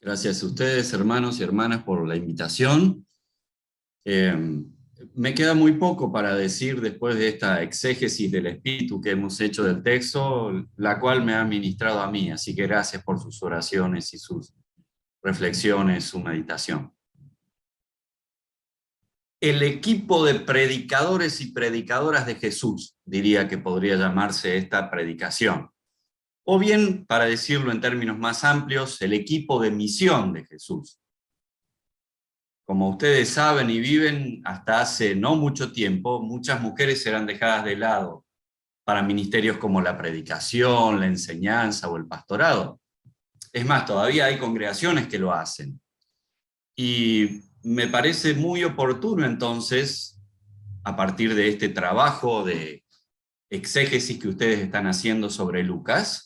Gracias a ustedes, hermanos y hermanas, por la invitación. Me queda muy poco para decir después de esta exégesis del espíritu que hemos hecho del texto, la cual me ha ministrado a mí, así que gracias por sus oraciones y sus reflexiones, su meditación. El equipo de predicadores y predicadoras de Jesús, diría que podría llamarse esta predicación. O bien, para decirlo en términos más amplios, el equipo de misión de Jesús. Como ustedes saben y viven, hasta hace no mucho tiempo, muchas mujeres eran dejadas de lado para ministerios como la predicación, la enseñanza o el pastorado. Es más, todavía hay congregaciones que lo hacen. Y me parece muy oportuno entonces, a partir de este trabajo de exégesis que ustedes están haciendo sobre Lucas,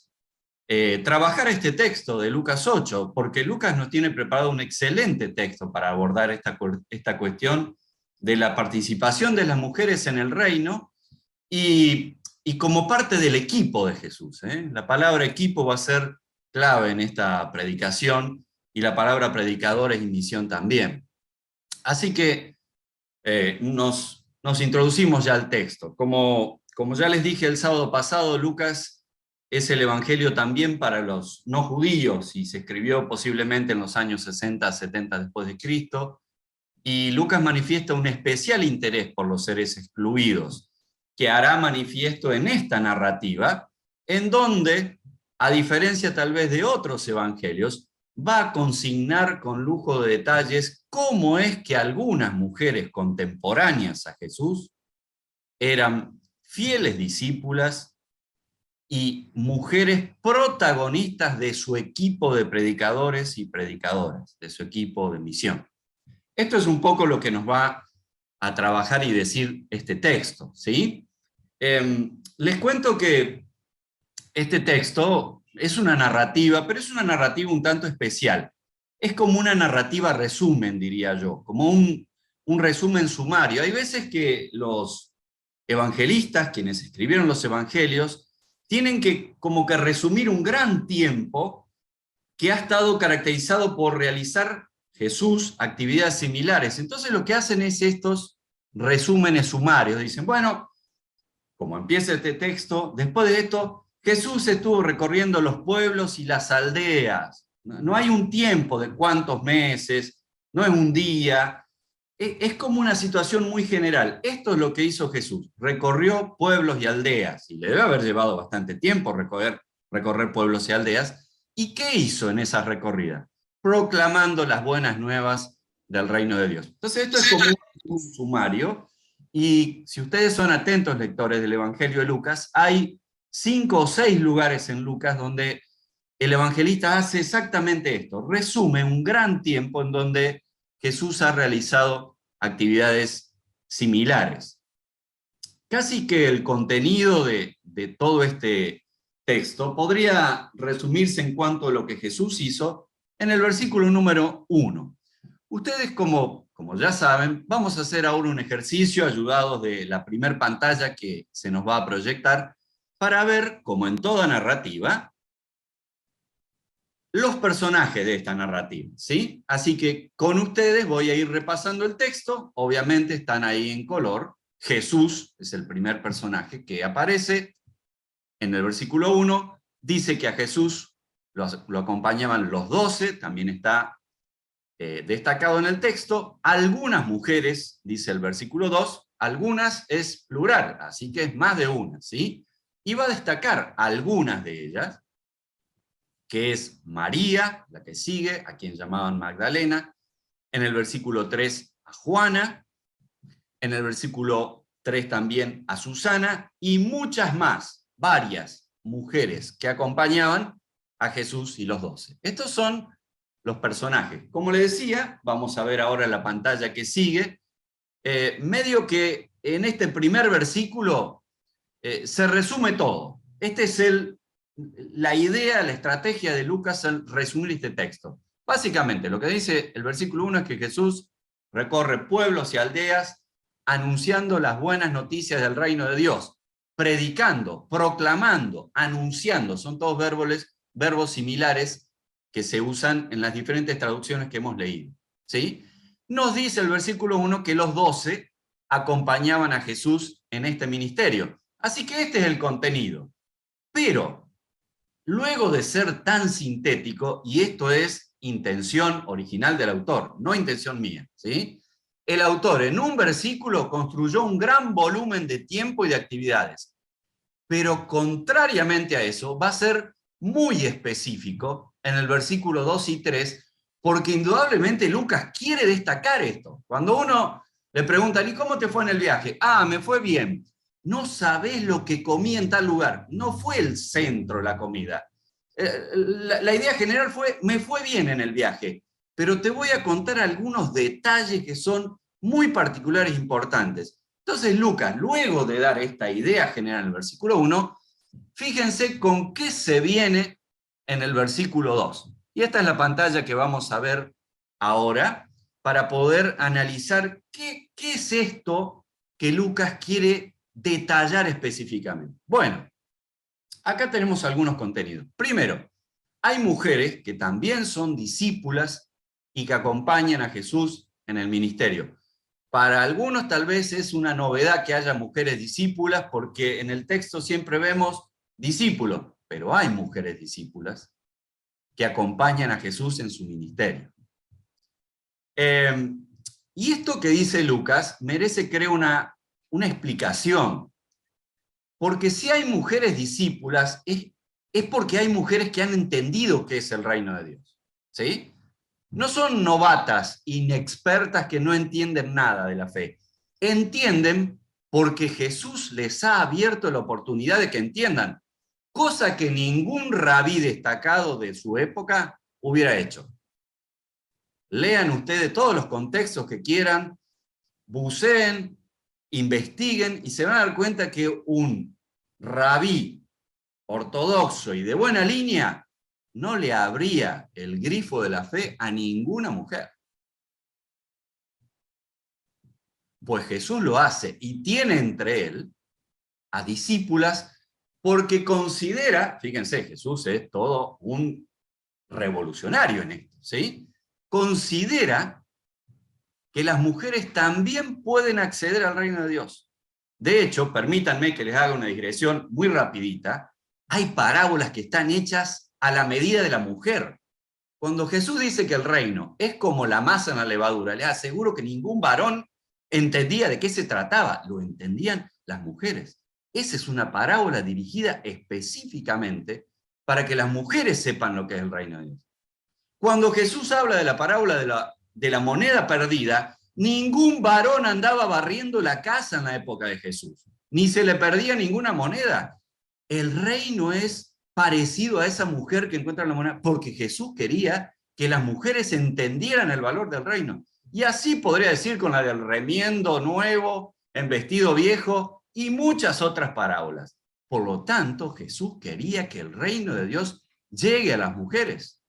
trabajar este texto de Lucas 8, porque Lucas nos tiene preparado un excelente texto para abordar esta cuestión de la participación de las mujeres en el reino y como parte del equipo de Jesús. La palabra equipo va a ser clave en esta predicación y la palabra predicadores y misión también. Así que nos introducimos ya al texto. Como ya les dije el sábado pasado, Lucas es el evangelio también para los no judíos y se escribió posiblemente en los años 60, 70 después de Cristo. Y Lucas manifiesta un especial interés por los seres excluidos, que hará manifiesto en esta narrativa, en donde, a diferencia tal vez de otros evangelios, va a consignar con lujo de detalles cómo es que algunas mujeres contemporáneas a Jesús eran fieles discípulas y mujeres protagonistas de su equipo de predicadores y predicadoras, de su equipo de misión. Esto es un poco lo que nos va a trabajar y decir este texto, ¿sí? Les cuento que este texto es una narrativa, pero es una narrativa un tanto especial. Es como una narrativa resumen, diría yo, como un resumen sumario. Hay veces que los evangelistas, quienes escribieron los evangelios, tienen que como que resumir un gran tiempo que ha estado caracterizado por realizar Jesús actividades similares. Entonces lo que hacen es estos resúmenes sumarios. Dicen, bueno, como empieza este texto, después de esto, Jesús estuvo recorriendo los pueblos y las aldeas. No hay un tiempo de cuántos meses, no es un día, es como una situación muy general. Esto es lo que hizo Jesús, recorrió pueblos y aldeas, y le debe haber llevado bastante tiempo recorrer pueblos y aldeas. ¿Y qué hizo en esa recorrida? Proclamando las buenas nuevas del reino de Dios. Entonces esto es como un sumario, y si ustedes son atentos lectores del Evangelio de Lucas, hay 5 o 6 lugares en Lucas donde el evangelista hace exactamente esto, resume un gran tiempo en donde Jesús ha realizado actividades similares. Casi que el contenido de todo este texto podría resumirse en cuanto a lo que Jesús hizo en el versículo número 1. Ustedes, como ya saben, vamos a hacer ahora un ejercicio ayudados de la primer pantalla que se nos va a proyectar para ver, como en toda narrativa, los personajes de esta narrativa, ¿sí? Así que con ustedes voy a ir repasando el texto, obviamente están ahí en color. Jesús es el primer personaje que aparece en el versículo 1, dice que a Jesús lo acompañaban los 12, también está destacado en el texto, algunas mujeres, dice el versículo 2, algunas es plural, así que es más de una, ¿sí? Y va a destacar algunas de ellas, que es María, la que sigue, a quien llamaban Magdalena, en el versículo 3 a Juana, en el versículo 3 también a Susana, y muchas más, varias mujeres que acompañaban a Jesús y los 12. Estos son los personajes. Como les decía, vamos a ver ahora la pantalla que sigue, medio que en este primer versículo se resume todo. Este es la idea, la estrategia de Lucas al resumir este texto. Básicamente, lo que dice el versículo 1 es que Jesús recorre pueblos y aldeas anunciando las buenas noticias del reino de Dios, predicando, proclamando, anunciando, son todos verbos similares que se usan en las diferentes traducciones que hemos leído. ¿Sí? Nos dice el versículo 1 que los 12 acompañaban a Jesús en este ministerio. Así que este es el contenido. Pero, luego de ser tan sintético, y esto es intención original del autor, no intención mía, ¿sí? El autor en un versículo construyó un gran volumen de tiempo y de actividades. Pero contrariamente a eso, va a ser muy específico en el versículo 2 y 3, porque indudablemente Lucas quiere destacar esto. Cuando uno le pregunta, ¿y cómo te fue en el viaje? Ah, me fue bien. No sabés lo que comí en tal lugar. No fue el centro la comida. La idea general fue, me fue bien en el viaje, pero te voy a contar algunos detalles que son muy particulares e importantes. Entonces Lucas, luego de dar esta idea general en el versículo 1, fíjense con qué se viene en el versículo 2. Y esta es la pantalla que vamos a ver ahora para poder analizar qué es esto que Lucas quiere detallar específicamente. Bueno, acá tenemos algunos contenidos. Primero, hay mujeres que también son discípulas y que acompañan a Jesús en el ministerio. Para algunos tal vez es una novedad que haya mujeres discípulas, porque en el texto siempre vemos discípulos, pero hay mujeres discípulas que acompañan a Jesús en su ministerio. Y esto que dice Lucas merece, creo, una explicación, porque si hay mujeres discípulas, es porque hay mujeres que han entendido qué es el reino de Dios, ¿sí? No son novatas, inexpertas que no entienden nada de la fe. Entienden porque Jesús les ha abierto la oportunidad de que entiendan, cosa que ningún rabí destacado de su época hubiera hecho. Lean ustedes todos los contextos que quieran, buceen, investiguen y se van a dar cuenta que un rabí ortodoxo y de buena línea no le abría el grifo de la fe a ninguna mujer. Pues Jesús lo hace y tiene entre él a discípulas porque considera, fíjense, Jesús es todo un revolucionario en esto, ¿sí? Considera que las mujeres también pueden acceder al reino de Dios. De hecho, permítanme que les haga una digresión muy rapidita, hay parábolas que están hechas a la medida de la mujer. Cuando Jesús dice que el reino es como la masa en la levadura, les aseguro que ningún varón entendía de qué se trataba, lo entendían las mujeres. Esa es una parábola dirigida específicamente para que las mujeres sepan lo que es el reino de Dios. Cuando Jesús habla de la parábola de la moneda perdida, ningún varón andaba barriendo la casa en la época de Jesús, ni se le perdía ninguna moneda. El reino es parecido a esa mujer que encuentra la moneda, porque Jesús quería que las mujeres entendieran el valor del reino. Y así podría decir con la del remiendo nuevo, en vestido viejo, y muchas otras parábolas. Por lo tanto, Jesús quería que el reino de Dios llegue a las mujeres,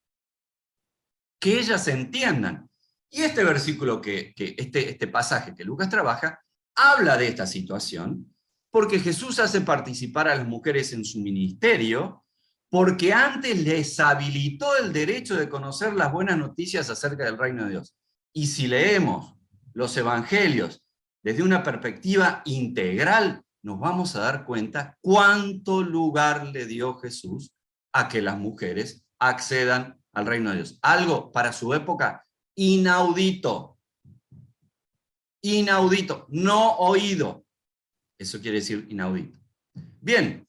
que ellas entiendan. Y este versículo, este pasaje que Lucas trabaja, habla de esta situación, porque Jesús hace participar a las mujeres en su ministerio, porque antes les habilitó el derecho de conocer las buenas noticias acerca del reino de Dios. Y si leemos los evangelios desde una perspectiva integral, nos vamos a dar cuenta cuánto lugar le dio Jesús a que las mujeres accedan al reino de Dios. Algo para su época inaudito. Inaudito, no oído. Eso quiere decir inaudito. Bien,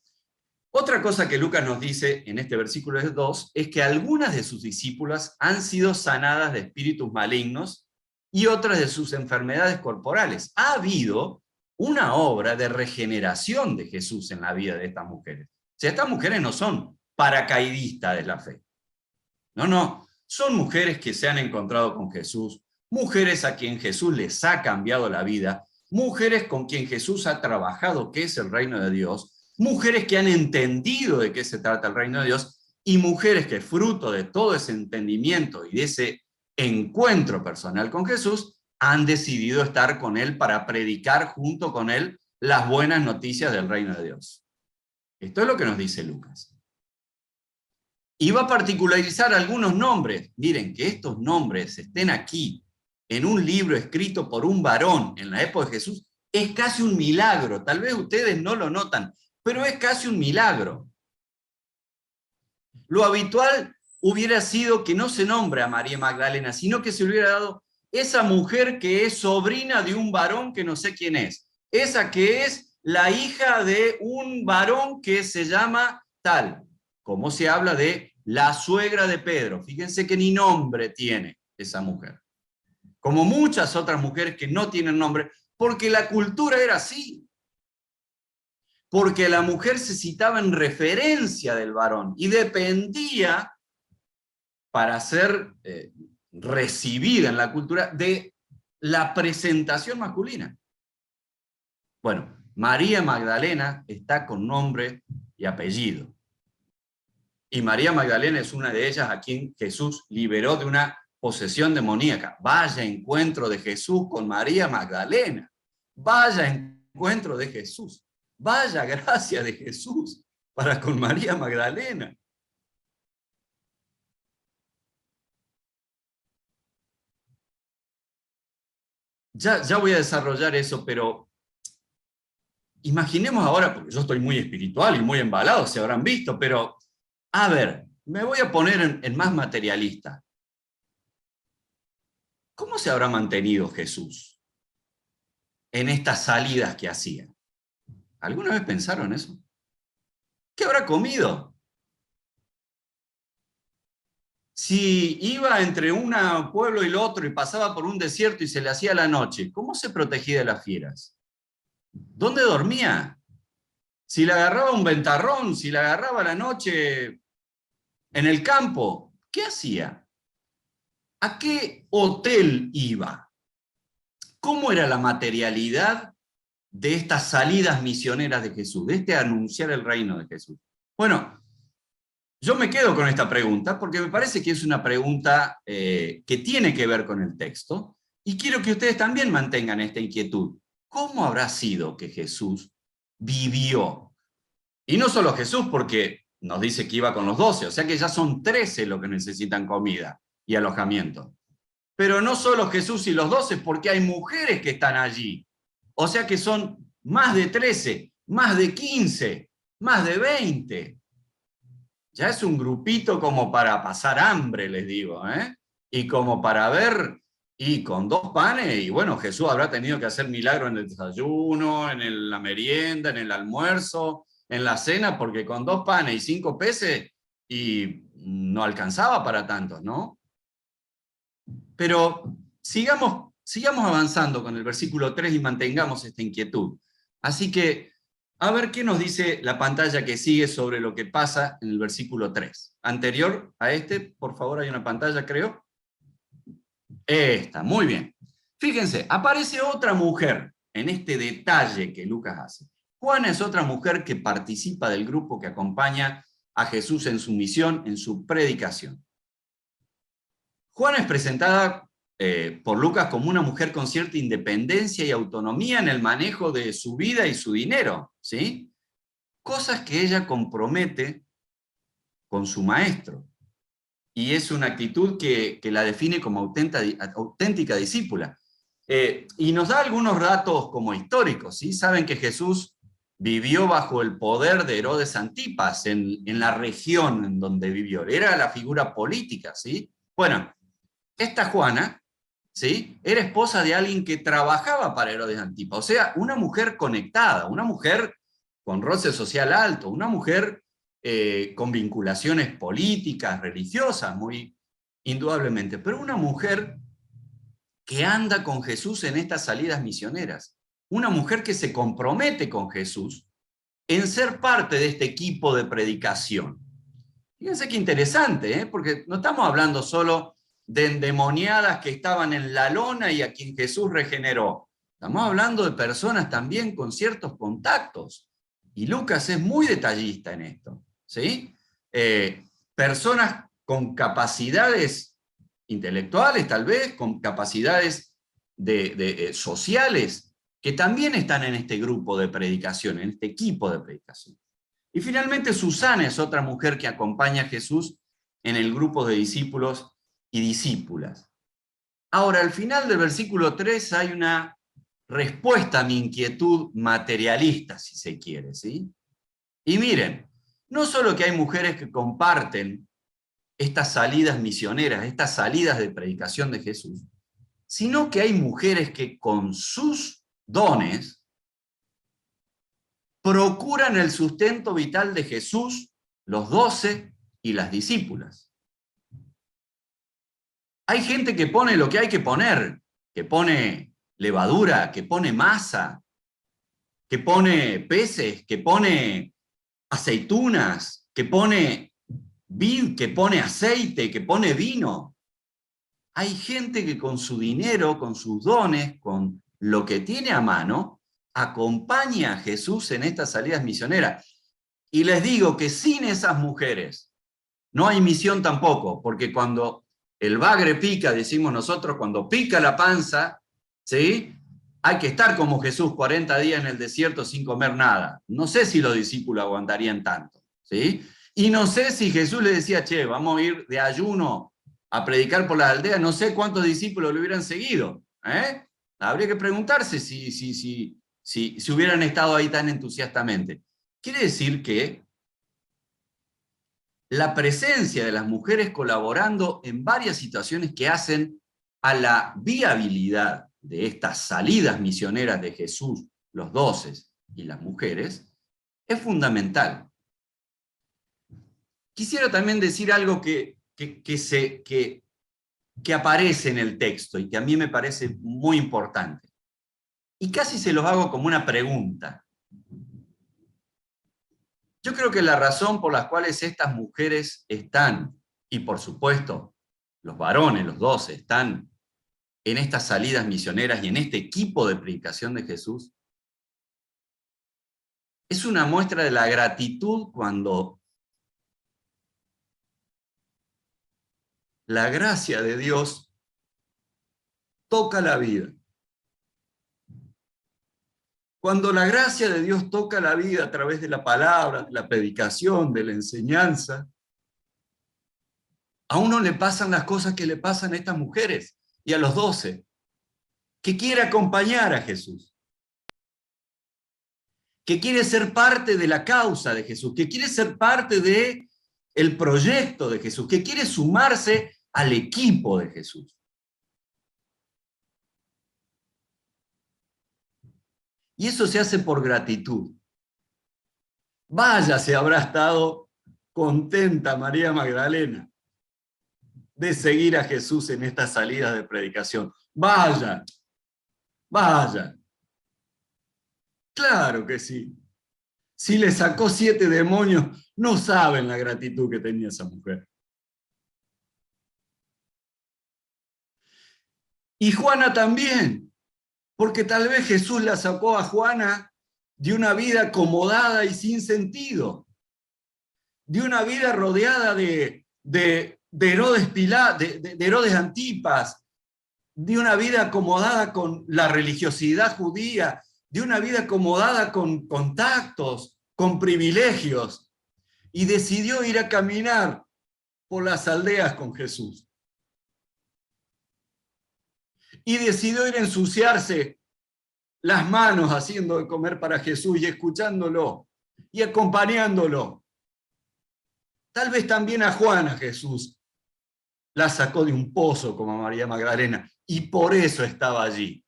otra cosa que Lucas nos dice en este versículo 2 es que algunas de sus discípulas han sido sanadas de espíritus malignos y otras de sus enfermedades corporales. Ha habido una obra de regeneración de Jesús en la vida de estas mujeres. O sea, estas mujeres no son paracaidistas de la fe. No, no, son mujeres que se han encontrado con Jesús, mujeres a quien Jesús les ha cambiado la vida, mujeres con quien Jesús ha trabajado qué es el reino de Dios, mujeres que han entendido de qué se trata el reino de Dios, y mujeres que fruto de todo ese entendimiento y de ese encuentro personal con Jesús, han decidido estar con Él para predicar junto con Él las buenas noticias del reino de Dios. Esto es lo que nos dice Lucas. Y va a particularizar algunos nombres. Miren, que estos nombres estén aquí, en un libro escrito por un varón en la época de Jesús, es casi un milagro. Tal vez ustedes no lo notan, pero es casi un milagro. Lo habitual hubiera sido que no se nombre a María Magdalena, sino que se hubiera dado esa mujer que es sobrina de un varón que no sé quién es, esa que es la hija de un varón que se llama tal, como se habla de la suegra de Pedro. Fíjense que ni nombre tiene esa mujer, como muchas otras mujeres que no tienen nombre, porque la cultura era así, porque la mujer se citaba en referencia del varón y dependía para ser recibida en la cultura de la presentación masculina. Bueno, María Magdalena está con nombre y apellido. Y María Magdalena es una de ellas a quien Jesús liberó de una posesión demoníaca. Vaya encuentro de Jesús con María Magdalena. Vaya encuentro de Jesús. Vaya gracia de Jesús para con María Magdalena. Ya voy a desarrollar eso, pero imaginemos ahora, porque yo estoy muy espiritual y muy embalado, se habrán visto, pero a ver, me voy a poner en más materialista. ¿Cómo se habrá mantenido Jesús en estas salidas que hacía? ¿Alguna vez pensaron eso? ¿Qué habrá comido? Si iba entre un pueblo y el otro y pasaba por un desierto y se le hacía la noche, ¿cómo se protegía de las fieras? ¿Dónde dormía? Si le agarraba un ventarrón, si le agarraba la noche en el campo, ¿qué hacía? ¿A qué hotel iba? ¿Cómo era la materialidad de estas salidas misioneras de Jesús, de este anunciar el reino de Jesús? Bueno, yo me quedo con esta pregunta porque me parece que es una pregunta que tiene que ver con el texto y quiero que ustedes también mantengan esta inquietud. ¿Cómo habrá sido que Jesús vivió? Y no solo Jesús, porque nos dice que iba con los 12, o sea que ya son 13 los que necesitan comida y alojamiento. Pero no solo Jesús y los 12, porque hay mujeres que están allí. O sea que son más de 13, más de 15, más de 20. Ya es un grupito como para pasar hambre, les digo, ¿eh? Y como para ver, y con 2 panes, y bueno, Jesús habrá tenido que hacer milagro en el desayuno, en la merienda, en el almuerzo, en la cena, porque con 2 panes y 5 peces, y no alcanzaba para tantos, ¿no? Pero sigamos avanzando con el versículo 3 y mantengamos esta inquietud. Así que, a ver qué nos dice la pantalla que sigue sobre lo que pasa en el versículo 3. Anterior a este, por favor, hay una pantalla, creo. Esta, muy bien. Fíjense, aparece otra mujer en este detalle que Lucas hace. Juana es otra mujer que participa del grupo que acompaña a Jesús en su misión, en su predicación. Juana es presentada por Lucas como una mujer con cierta independencia y autonomía en el manejo de su vida y su dinero, ¿sí? Cosas que ella compromete con su maestro. Y es una actitud que la define como auténtica discípula. Y nos da algunos datos como históricos, ¿sí? Saben que Jesús vivió bajo el poder de Herodes Antipas en la región en donde vivió. Era la figura política, ¿sí? Bueno, esta Juana, ¿sí?, era esposa de alguien que trabajaba para Herodes Antipas, o sea, una mujer conectada, una mujer con roce social alto, una mujer con vinculaciones políticas, religiosas, muy indudablemente, pero una mujer que anda con Jesús en estas salidas misioneras, una mujer que se compromete con Jesús en ser parte de este equipo de predicación. Fíjense qué interesante, porque no estamos hablando solo de endemoniadas que estaban en la lona y a quien Jesús regeneró. Estamos hablando de personas también con ciertos contactos. Y Lucas es muy detallista en esto, ¿sí? Personas con capacidades intelectuales, tal vez, con capacidades sociales, que también están en este grupo de predicación, en este equipo de predicación. Y finalmente Susana es otra mujer que acompaña a Jesús en el grupo de discípulos y discípulas. Ahora, al final del versículo 3 hay una respuesta a mi inquietud materialista, si se quiere, ¿sí? Y miren, no solo que hay mujeres que comparten estas salidas misioneras, estas salidas de predicación de Jesús, sino que hay mujeres que con sus dones procuran el sustento vital de Jesús, los 12 y las discípulas. Hay gente que pone lo que hay que poner, que pone levadura, que pone masa, que pone peces, que pone aceitunas, que pone aceite, que pone vino. Hay gente que con su dinero, con sus dones, con lo que tiene a mano, acompaña a Jesús en estas salidas misioneras. Y les digo que sin esas mujeres no hay misión tampoco, porque cuando el bagre pica, decimos nosotros, cuando pica la panza, ¿sí? Hay que estar como Jesús 40 días en el desierto sin comer nada. No sé si los discípulos aguantarían tanto, ¿sí? Y no sé si Jesús le decía, che, vamos a ir de ayuno a predicar por la aldea, no sé cuántos discípulos lo hubieran seguido, ¿eh? Habría que preguntarse si hubieran estado ahí tan entusiastamente. Quiere decir que la presencia de las mujeres colaborando en varias situaciones que hacen a la viabilidad de estas salidas misioneras de Jesús, los 12 y las mujeres, es fundamental. Quisiera también decir algo que aparece en el texto y que a mí me parece muy importante. Y casi se los hago como una pregunta. Yo creo que la razón por la cual estas mujeres están, y por supuesto los varones, los 12, están en estas salidas misioneras y en este equipo de predicación de Jesús, es una muestra de la gratitud cuando la gracia de Dios toca la vida. Cuando la gracia de Dios toca la vida a través de la palabra, de la predicación, de la enseñanza, a uno le pasan las cosas que le pasan a estas mujeres y a los 12, que quiere acompañar a Jesús, que quiere ser parte de la causa de Jesús, que quiere ser parte del proyecto de Jesús, que quiere sumarse al equipo de Jesús. Y eso se hace por gratitud. Vaya, se habrá estado contenta María Magdalena de seguir a Jesús en estas salidas de predicación. Vaya, vaya. Claro que sí. Si le sacó 7 demonios, no saben la gratitud que tenía esa mujer. Y Juana también, porque tal vez Jesús la sacó a Juana de una vida acomodada y sin sentido, de una vida rodeada de Herodes Antipas, de una vida acomodada con la religiosidad judía, de una vida acomodada con contactos, con privilegios, y decidió ir a caminar por las aldeas con Jesús. Y decidió ir a ensuciarse las manos haciendo de comer para Jesús y escuchándolo y acompañándolo. Tal vez también a Juana Jesús la sacó de un pozo como a María Magdalena y por eso estaba allí.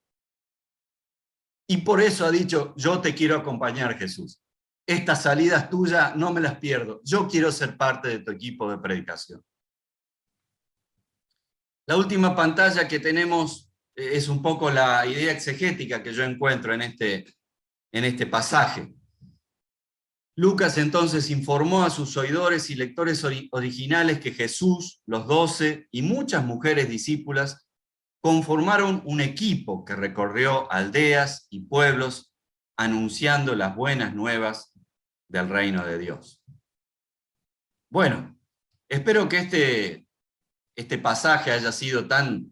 Y por eso ha dicho, yo te quiero acompañar, Jesús. Estas salidas tuyas no me las pierdo. Yo quiero ser parte de tu equipo de predicación. La última pantalla que tenemos es un poco la idea exegética que yo encuentro en este pasaje. Lucas entonces informó a sus oidores y lectores originales que Jesús, los 12 y muchas mujeres discípulas conformaron un equipo que recorrió aldeas y pueblos anunciando las buenas nuevas del reino de Dios. Bueno, espero que este pasaje haya sido tan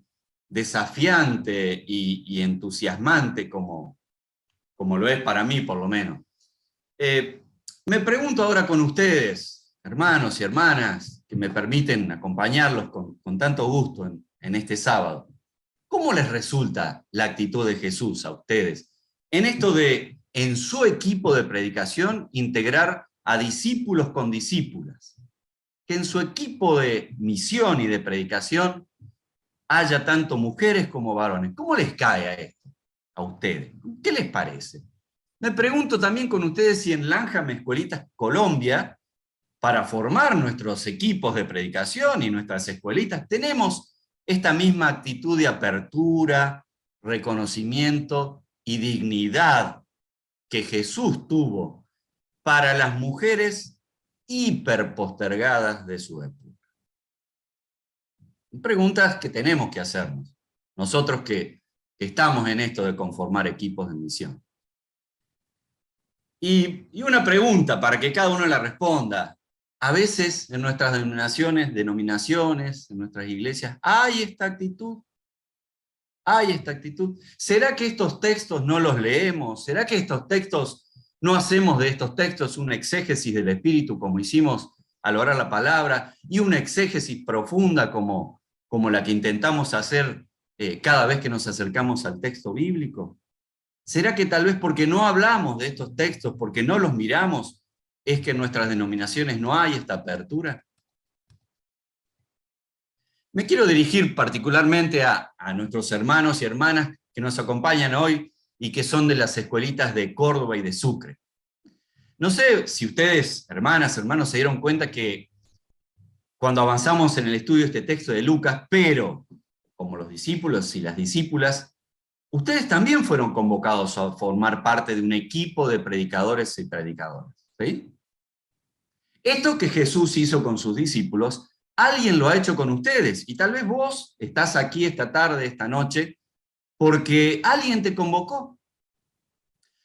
desafiante y entusiasmante como lo es para mí, por lo menos. Me pregunto ahora con ustedes, hermanos y hermanas, que me permiten acompañarlos con tanto gusto en este sábado. ¿Cómo les resulta la actitud de Jesús a ustedes en esto de, en su equipo de predicación, integrar a discípulos con discípulas? Que en su equipo de misión y de predicación haya tanto mujeres como varones. ¿Cómo les cae a esto, a ustedes? ¿Qué les parece? Me pregunto también con ustedes si en Lanham Escuelitas Colombia, para formar nuestros equipos de predicación y nuestras escuelitas, tenemos esta misma actitud de apertura, reconocimiento y dignidad que Jesús tuvo para las mujeres hiperpostergadas de su época. Preguntas que tenemos que hacernos, nosotros que estamos en esto de conformar equipos de misión. Y una pregunta para que cada uno la responda. A veces en nuestras denominaciones, en nuestras iglesias, ¿hay esta actitud? ¿Hay esta actitud? ¿Será que estos textos no los leemos? ¿Será que estos textos no hacemos de estos textos una exégesis del Espíritu como hicimos al orar la palabra y una exégesis profunda como la que intentamos hacer cada vez que nos acercamos al texto bíblico? ¿Será que tal vez porque no hablamos de estos textos, porque no los miramos, es que en nuestras denominaciones no hay esta apertura? Me quiero dirigir particularmente a nuestros hermanos y hermanas que nos acompañan hoy y que son de las escuelitas de Córdoba y de Sucre. No sé si ustedes, hermanas, hermanos, se dieron cuenta que cuando avanzamos en el estudio de este texto de Lucas, pero como los discípulos y las discípulas, ustedes también fueron convocados a formar parte de un equipo de predicadores y predicadoras, ¿sí? Esto que Jesús hizo con sus discípulos, alguien lo ha hecho con ustedes, y tal vez vos estás aquí esta tarde, esta noche, porque alguien te convocó.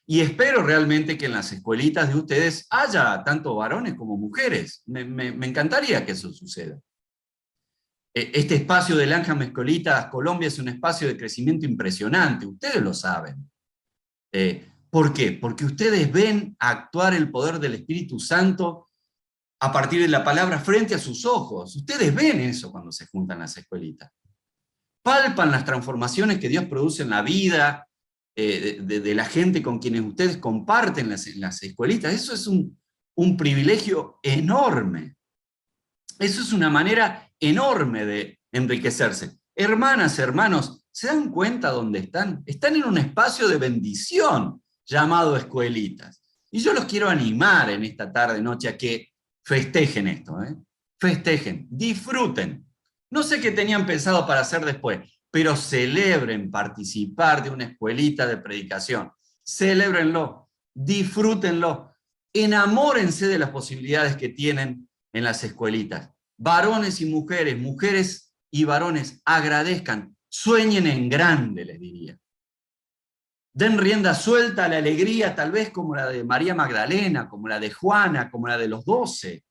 Y espero realmente que en las escuelitas de ustedes haya tanto varones como mujeres. Me encantaría que eso suceda. Este espacio de Lanham Escuelitas Colombia es un espacio de crecimiento impresionante, ustedes lo saben. ¿Por qué? Porque ustedes ven actuar el poder del Espíritu Santo a partir de la palabra frente a sus ojos. Ustedes ven eso cuando se juntan las escuelitas. Palpan las transformaciones que Dios produce en la vida de la gente con quienes ustedes comparten las escuelitas. Eso es un privilegio enorme. Eso es una manera enorme de enriquecerse. Hermanas, hermanos, ¿se dan cuenta dónde están? Están en un espacio de bendición llamado escuelitas. Y yo los quiero animar en esta tarde, noche, a que festejen esto, festejen, disfruten. No sé qué tenían pensado para hacer después, pero celebren participar de una escuelita de predicación. Celébrenlo, disfrútenlo, enamórense de las posibilidades que tienen en las escuelitas. Varones y mujeres, mujeres y varones, agradezcan, sueñen en grande, les diría. Den rienda suelta a la alegría, tal vez como la de María Magdalena, como la de Juana, como la de los 12,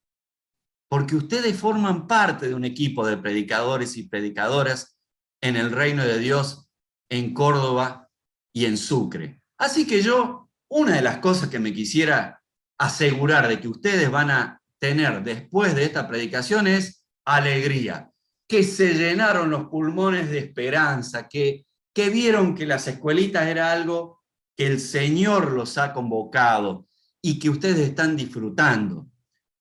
porque ustedes forman parte de un equipo de predicadores y predicadoras en el reino de Dios, en Córdoba y en Sucre. Así que yo, una de las cosas que me quisiera asegurar de que ustedes van a tener después de esta predicación es alegría, que se llenaron los pulmones de esperanza, que vieron que las escuelitas era algo que el Señor los ha convocado y que ustedes están disfrutando.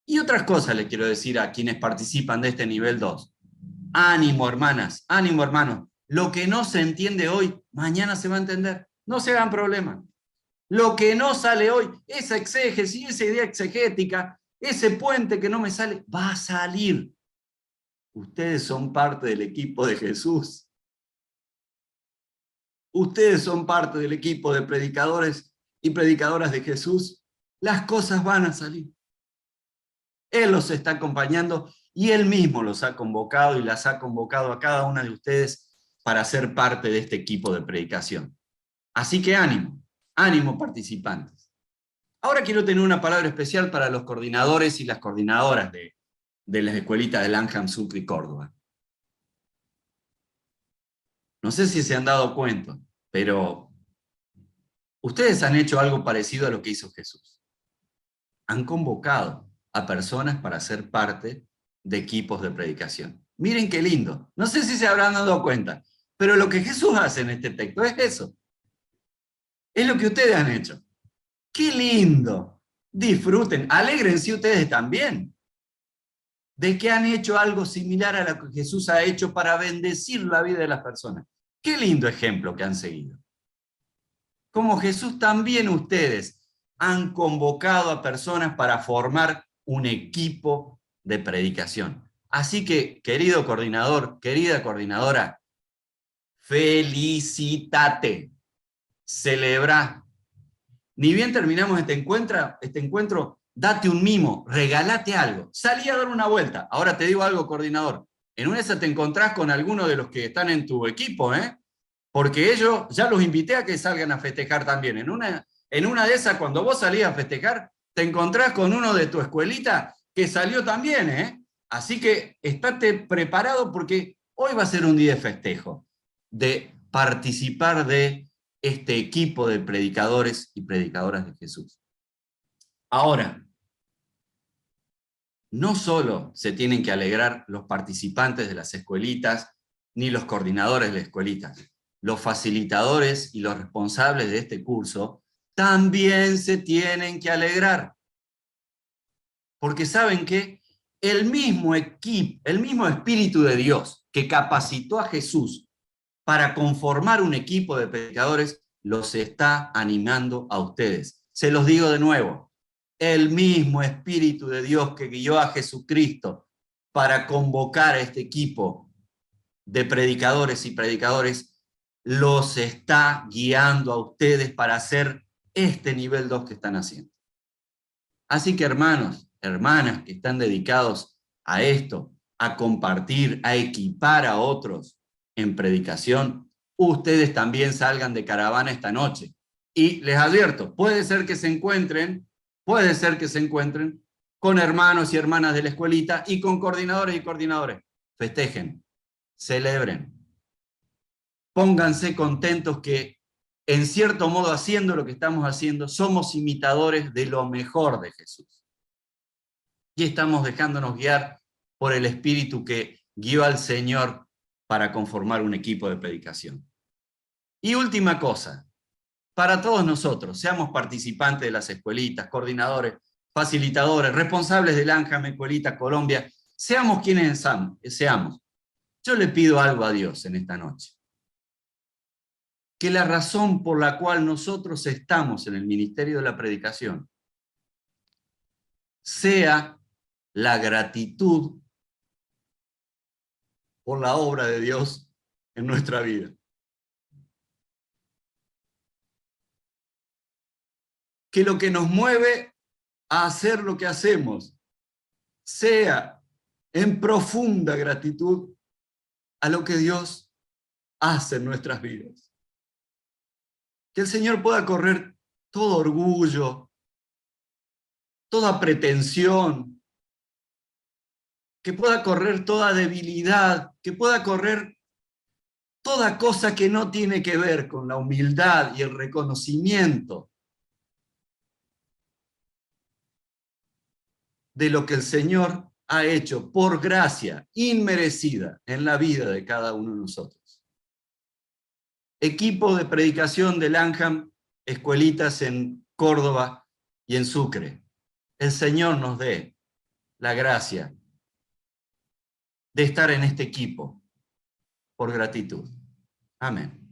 Y otras cosas les quiero decir a quienes participan de este nivel 2. Ánimo, hermanas, ánimo, hermanos. Lo que no se entiende hoy, mañana se va a entender. No se hagan problema. Lo que no sale hoy, esa exégesis, esa idea exegética, ese puente que no me sale, va a salir. Ustedes son parte del equipo de Jesús. Ustedes son parte del equipo de predicadores y predicadoras de Jesús. Las cosas van a salir. Él los está acompañando y Él mismo los ha convocado y las ha convocado a cada una de ustedes para ser parte de este equipo de predicación. Así que ánimo, ánimo participantes. Ahora quiero tener una palabra especial para los coordinadores y las coordinadoras de las escuelitas de Lanham, Sucre y Córdoba. No sé si se han dado cuenta, pero ustedes han hecho algo parecido a lo que hizo Jesús. Han convocado a personas para ser parte de equipos de predicación. Miren qué lindo. No sé si se habrán dado cuenta, pero lo que Jesús hace en este texto es eso. Es lo que ustedes han hecho. ¡Qué lindo! Disfruten, alégrense ustedes también de que han hecho algo similar a lo que Jesús ha hecho para bendecir la vida de las personas. ¡Qué lindo ejemplo que han seguido! Como Jesús, también ustedes han convocado a personas para formar un equipo de predicación. Así que, querido coordinador, querida coordinadora, felicitate, celebra. Ni bien terminamos este encuentro, date un mimo, regálate algo, salí a dar una vuelta. Ahora te digo algo, coordinador, en una de esas te encontrás con alguno de los que están en tu equipo, porque ellos, ya los invité a que salgan a festejar también. En una de esas, cuando vos salís a festejar, te encontrás con uno de tu escuelita que salió también, Así que estate preparado porque hoy va a ser un día de festejo, de participar de este equipo de predicadores y predicadoras de Jesús. Ahora, no solo se tienen que alegrar los participantes de las escuelitas, ni los coordinadores de las escuelitas, los facilitadores y los responsables de este curso también se tienen que alegrar. Porque saben que el mismo equipo, el mismo Espíritu de Dios que capacitó a Jesús para conformar un equipo de predicadores, los está animando a ustedes. Se los digo de nuevo, el mismo Espíritu de Dios que guió a Jesucristo para convocar a este equipo de predicadores y predicadores, los está guiando a ustedes para hacer este nivel 2 que están haciendo. Así que hermanos, hermanas que están dedicados a esto, a compartir, a equipar a otros en predicación, ustedes también salgan de caravana esta noche. Y les advierto, puede ser que se encuentren con hermanos y hermanas de la escuelita y con coordinadores y coordinadores. Festejen, celebren, pónganse contentos que, en cierto modo, haciendo lo que estamos haciendo, somos imitadores de lo mejor de Jesús. Y estamos dejándonos guiar por el Espíritu que guió al Señor para conformar un equipo de predicación. Y última cosa, para todos nosotros, seamos participantes de las escuelitas, coordinadores, facilitadores, responsables del ANJAM Escuelita Colombia, seamos quienes seamos. Yo le pido algo a Dios en esta noche. Que la razón por la cual nosotros estamos en el ministerio de la predicación sea la gratitud por la obra de Dios en nuestra vida. Que lo que nos mueve a hacer lo que hacemos sea en profunda gratitud a lo que Dios hace en nuestras vidas. Que el Señor pueda correr todo orgullo, toda pretensión, que pueda correr toda debilidad, que pueda correr toda cosa que no tiene que ver con la humildad y el reconocimiento de lo que el Señor ha hecho por gracia inmerecida en la vida de cada uno de nosotros. Equipo de predicación del ANJAM, escuelitas en Córdoba y en Sucre. El Señor nos dé la gracia de estar en este equipo por gratitud. Amén.